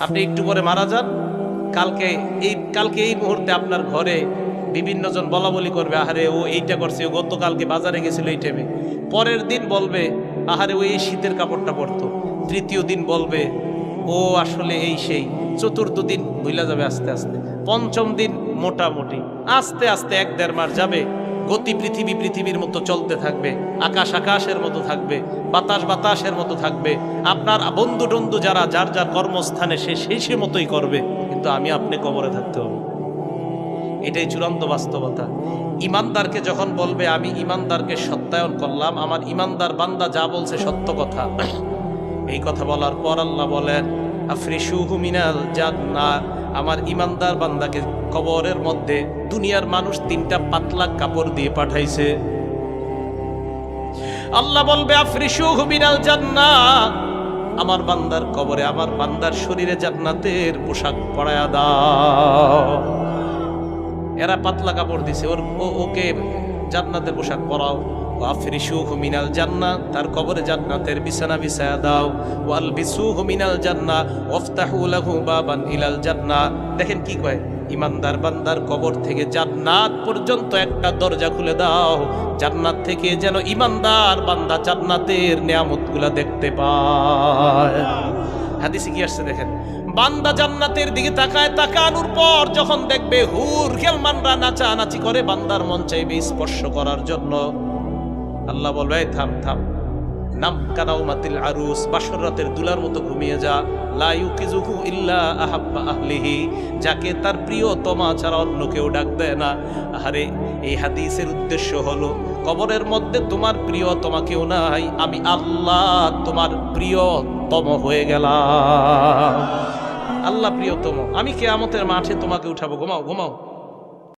আপনি একটু পরে মারা যান, কালকে এই মুহূর্তে আপনার ঘরে বিভিন্ন জন বলা বলি করবে, আহারে ও এইটা করছে, ও গতকালকে বাজারে গেছিল এই টাইমে। পরের দিন বলবে, আহারে ও এই শীতের কাপড়টা পরতো। তৃতীয় দিন বলবে, ও আসলে এই সেই। চতুর্থ দিন ভুলা যাবে আস্তে আস্তে। পঞ্চম দিন মোটামুটি, আস্তে আস্তে 1-1.5 মাস যাবে। গতি পৃথিবীর মতো চলতে থাকবে, আকাশ আকাশের মতো থাকবে, বাতাস বাতাসের মতো থাকবে। আপনার বন্ধু টন্ধু যারা যার যার কর্মস্থানে সে মতোই করবে, কিন্তু আমি আপনি কবরে থাকতে হবে। এটাই চূড়ান্ত বাস্তবতা। ইমানদারকে যখন বলবে আমি ইমানদারকে সত্যায়ন করলাম, আমার ইমানদার বান্দা যা বলছে সত্য কথা, এই কথা বলার পর আল্লাহ বলেন আফরিশুহু মিনাল জান্নাহ, আমার ইমানদার বান্দাকে কবরের মধ্যে দুনিয়ার মানুষ 3টা পাতলা কাপড় দিয়ে পাঠাইছে। আল্লাহ বলবে আফরিশুহু মিনাল জান্নাহ, আমার বান্দার কবরে আমার বান্দার শরীরে জান্নাতের পোশাক পরায়া দাও। এরা পাতলা কাপড় দিছে, ওকে জান্নাতের পোশাক পরাও। আফরিশুহু মিনাল জান্নাহ, তার কবরে জান্নাতের বিছানা বিছায়া দাও। ওয়ালবিসুহু মিনাল জান্নাহ ওয়াফতাহু লাহু বাবান ইলাল জান্নাহ। দেখেন কি কয়, ইমানদার বান্দার কবর থেকে জান্নাত পর্যন্ত একটা দরজা খুলে দাও, জান্নাত থেকে যেন ইমানদার বান্দা জান্নাতের নিয়ামতগুলা দেখতে পায়। হাদিসে কি আসছে দেখেন, বান্দা জান্নাতের দিকে তাকায়, তাকানোর পর যখন দেখবে হুর খেলমানরা নাচানাচি করে, বান্দার মন চাইবে স্পর্শ করার জন্য। আল্লাহ বলবে থাম থাম, নাম কানাউমাতিল আরুস, বাসর রাতের দুলার মতো ঘুমিয়ে যা। লা ইউকিজুহু ইল্লা আহাব্বা আহলিহি, যাকে তার প্রিয়তমা ছাড়া অন্য কেউ ডাক দেয় না। আরে এই হাদিসের উদ্দেশ্য হলো, কবরের মধ্যে তোমার প্রিয়তমা কেউ নাই, আমি আল্লাহ তোমার প্রিয়তম হয়ে গেলাম। আল্লাহ প্রিয়তম, আমি কিয়ামতের মাঠে তোমাকে উঠাবো, ঘুমাও ঘুমাও।